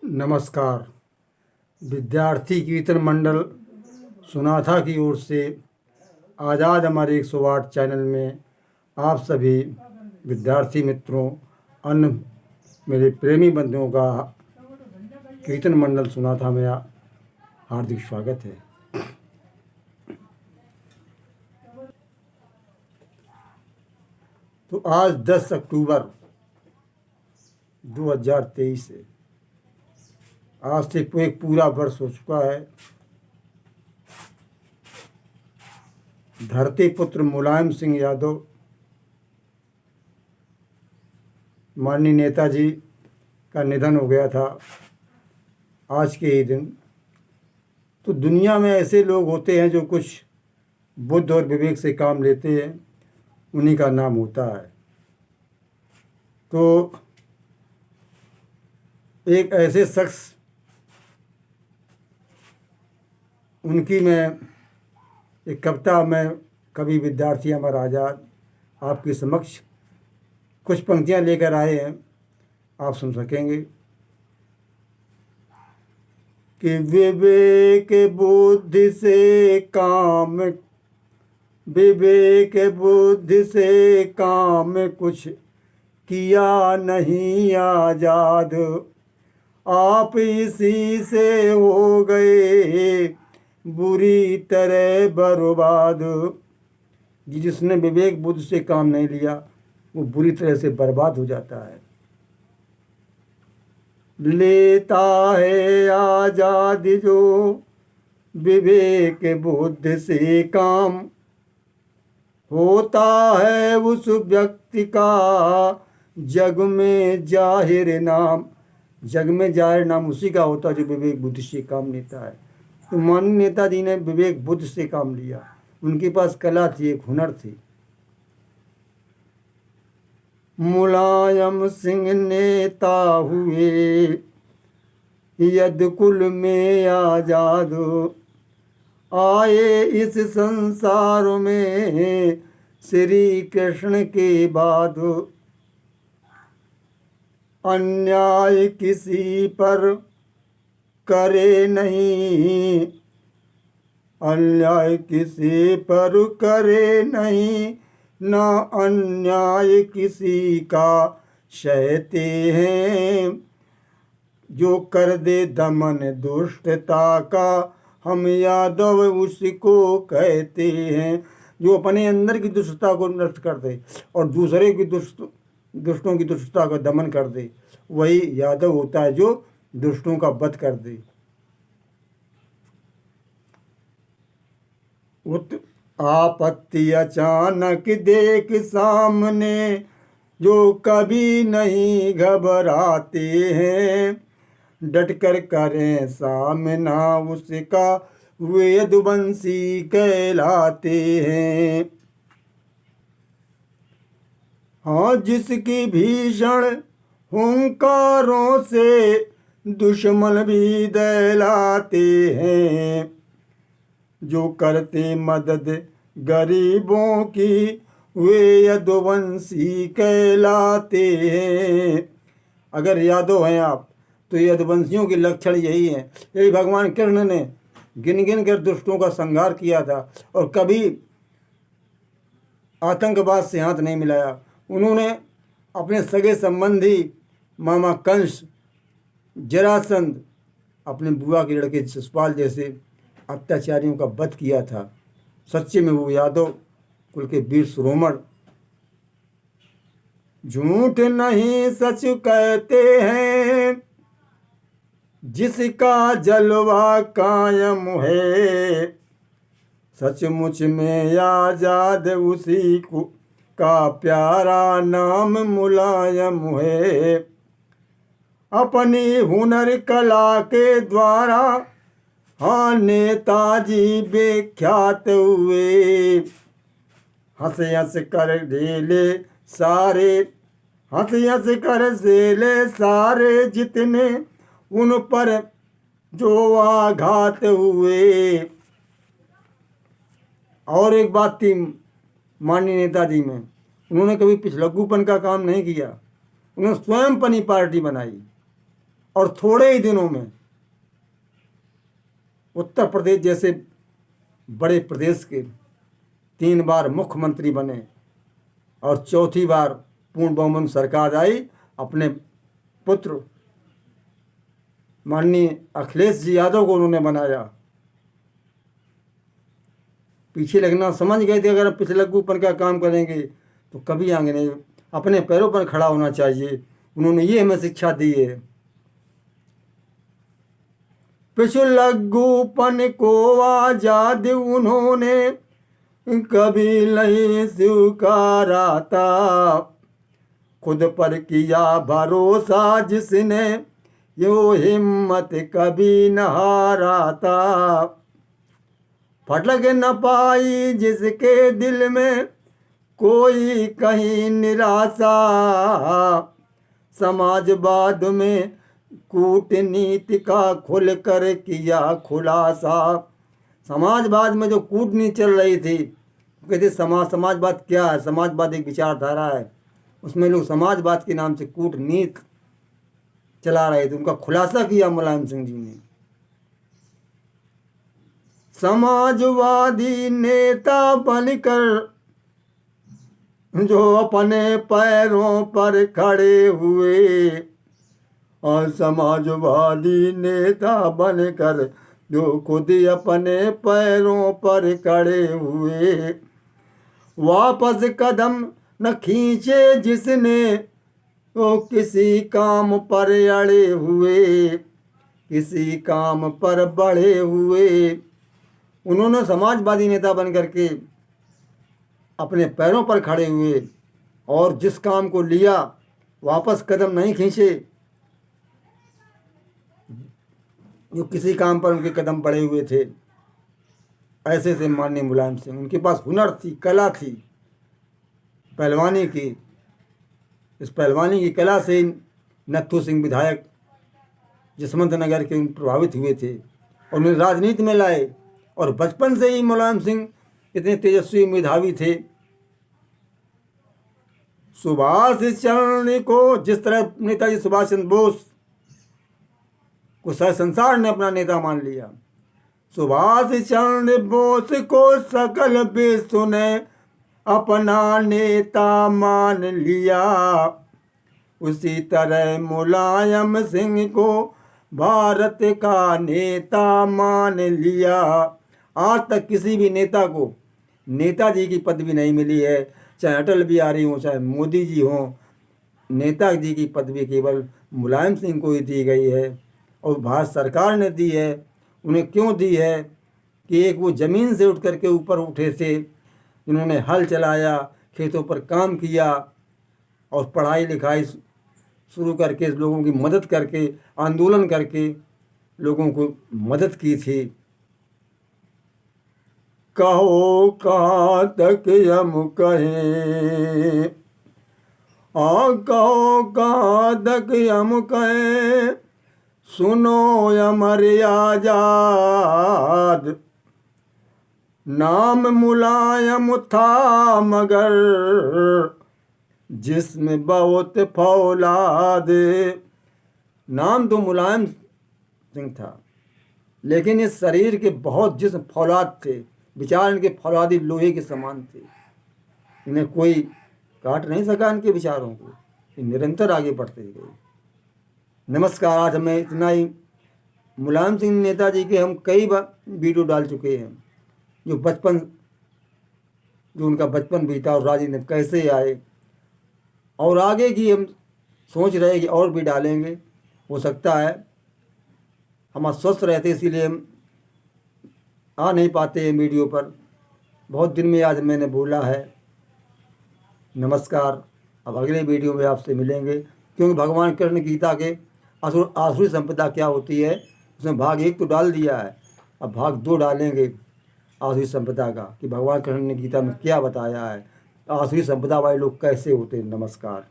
नमस्कार। विद्यार्थी कीर्तन मंडल सुनाथा की ओर से आज़ाद हमारे 108 चैनल में आप सभी विद्यार्थी मित्रों, अन्य मेरे प्रेमी बंधुओं का कीर्तन मंडल सुनाथा में हार्दिक स्वागत है। तो आज 10 अक्टूबर 2023 है। आज से एक पूरा वर्ष हो चुका है। धरती पुत्र मुलायम सिंह यादव माननीय नेताजी का निधन हो गया था आज के ही दिन। तो दुनिया में ऐसे लोग होते हैं जो कुछ बुद्ध और विवेक से काम लेते हैं, उन्हीं का नाम होता है। तो एक ऐसे शख्स, उनकी मैं एक कविता में कवि विद्यार्थी अमर आज़ाद आपके समक्ष कुछ पंक्तियां लेकर आए हैं, आप सुन सकेंगे कि विवेक बुद्धि से काम, विवेक बुद्धि से काम कुछ किया नहीं आज़ाद, आप इसी से हो गए बुरी तरह बर्बाद। जिसने विवेक बुद्धि से काम नहीं लिया वो बुरी तरह से बर्बाद हो जाता है। लेता है आज़ादी जो विवेक बुद्धि से काम, होता है उस व्यक्ति का जग में जाहिर नाम। जग में जाहिर नाम उसी का होता है जो विवेक बुद्धि से काम लेता है। तो माननीय नेताजी ने विवेक बुद्धि से काम लिया। उनके पास कला थी, एक हुनर थी। मुलायम सिंह नेता हुए यद कुल में आजाद, आए इस संसार में श्री कृष्ण के बाद। अन्याय किसी पर करे नहीं, अन्याय किसी पर करे नहीं, ना अन्याय किसी का सहते हैं। जो कर दे दमन दुष्टता का, हम यादव उसको कहते हैं। जो अपने अंदर की दुष्टता को नष्ट कर दे और दूसरे की दुष्टों की दुष्टता का दमन कर दे, वही यादव होता है जो दुष्टों का वध कर दे। आपत्ति अचानक देख सामने जो कभी नहीं घबराते हैं, डटकर करें सामना उसका वेदवंशी कहलाते हैं। हाँ, जिसकी भीषण हुंकारों से दुश्मन भी दहलाते हैं, जो करते मदद गरीबों की वे यदुवंशी कहलाते हैं। अगर यादव हैं आप तो यदुवंशियों के लक्षण यही हैं। यही भगवान कृष्ण ने गिन गिन कर दुष्टों का संहार किया था और कभी आतंकवाद से हाथ नहीं मिलाया। उन्होंने अपने सगे संबंधी मामा कंस, जरासंध, अपने बुआ के लड़के शिशुपाल जैसे अत्याचारियों का वध किया था। सच्चे में वो यादव कुल के वीर शिरोमण। झूठ नहीं सच कहते हैं, जिसका जलवा कायम है, सचमुच में आजाद उसी को का प्यारा नाम मुलायम है। अपनी हुनर कला के द्वारा हाँ नेताजी विख्यात हुए। हंस हंस कर ढेले सारे, हंस हंस कर झेले सारे जितने उन पर जो आघात हुए। और एक बात थी माननीय नेताजी में, उन्होंने कभी पिछलग्गूपन का काम नहीं किया। उन्होंने स्वयं अपनी पार्टी बनाई और थोड़े ही दिनों में उत्तर प्रदेश जैसे बड़े प्रदेश के 3 बार मुख्यमंत्री बने और चौथी बार पूर्ण बहुमत सरकार आई। अपने पुत्र माननीय अखिलेश जी यादव को उन्होंने बनाया। पीछे लगना समझ गए थे अगर पिछलग्गूपन का काम करेंगे तो कभी आगे नहीं। अपने पैरों पर खड़ा होना चाहिए, उन्होंने ये हमें शिक्षा दी है। पिछलग्गूपन को आजाद उन्होंने कभी नहीं स्वीकारा था, खुद पर किया भरोसा जिसने यो हिम्मत कभी न हारा था। फटक न पाई जिसके दिल में कोई कहीं निराशा, समाजवाद में कूटनीति का खुल कर किया खुलासा। समाजवाद में जो कूटनीति चल रही थी, कहते समाजवाद क्या है? समाजवाद एक विचारधारा है, उसमें लोग समाजवाद के नाम से कूटनीति चला रहे थे। उनका खुलासा किया मुलायम सिंह जी ने। समाजवादी नेता बनकर जो अपने पैरों पर खड़े हुए, और समाजवादी नेता बनकर जो खुद अपने पैरों पर खड़े हुए, वापस कदम न खींचे जिसने वो किसी काम पर अड़े हुए, किसी काम पर बढ़े हुए। उन्होंने समाजवादी नेता बन करके अपने पैरों पर खड़े हुए और जिस काम को लिया वापस कदम नहीं खींचे। जो किसी काम पर उनके कदम बढ़े हुए थे, ऐसे थे माननीय मुलायम सिंह। उनके पास हुनर थी, कला थी पहलवानी की। इस पहलवानी की कला से नत्थू सिंह विधायक जसवंत नगर के प्रभावित हुए थे और उन्हें राजनीति में लाए। और बचपन से ही मुलायम सिंह इतने तेजस्वी मेधावी थे। सुभाष चंद्र को जिस तरह नेताजी सुभाष चंद्र बोस को सारे संसार ने अपना नेता मान लिया, सुभाष चंद्र बोस को सकल विश्व ने अपना नेता मान लिया, उसी तरह मुलायम सिंह को भारत का नेता मान लिया। आज तक किसी भी नेता को नेताजी की पदवी नहीं मिली है, चाहे अटल बिहारी हों, चाहे मोदी जी हों। नेताजी की पदवी केवल मुलायम सिंह को ही दी गई है और भारत सरकार ने दी है। उन्हें क्यों दी है कि एक वो ज़मीन से उठ करके ऊपर उठे थे, जिन्होंने हल चलाया, खेतों पर काम किया और पढ़ाई लिखाई शुरू करके लोगों की मदद करके, आंदोलन करके लोगों को मदद की थी। कहो कहाँ तक हम कहें, कहो कहाँ तक हम कहें, सुनो अमर आजाद। नाम मुलायम था मगर जिसमें बहुत फौलाद। नाम तो मुलायम सिंह था लेकिन इस शरीर के बहुत जिस्म फौलाद थे। विचार इनके फौलादी लोहे के समान थे। इन्हें कोई काट नहीं सका इनके विचारों को, ये निरंतर आगे बढ़ते गए। नमस्कार, आज हमें इतना ही। मुलायम सिंह नेताजी के हम कई बार वीडियो डाल चुके हैं, जो उनका बचपन बीता और राजनीति कैसे आए, और आगे की हम सोच रहे हैं कि और भी डालेंगे। हो सकता है हम अस्वस्थ रहते इसीलिए हम आ नहीं पाते हैं वीडियो पर। बहुत दिन में आज मैंने बोला है। नमस्कार, अब अगले वीडियो में आपसे मिलेंगे, क्योंकि भगवान कृष्ण गीता के आसुरी संपदा क्या होती है उसमें भाग 1 तो डाल दिया है, अब भाग 2 डालेंगे आसुरी संपदा का, कि भगवान कृष्ण ने गीता में क्या बताया है, आसुरी संपदा वाले लोग कैसे होते हैं। नमस्कार।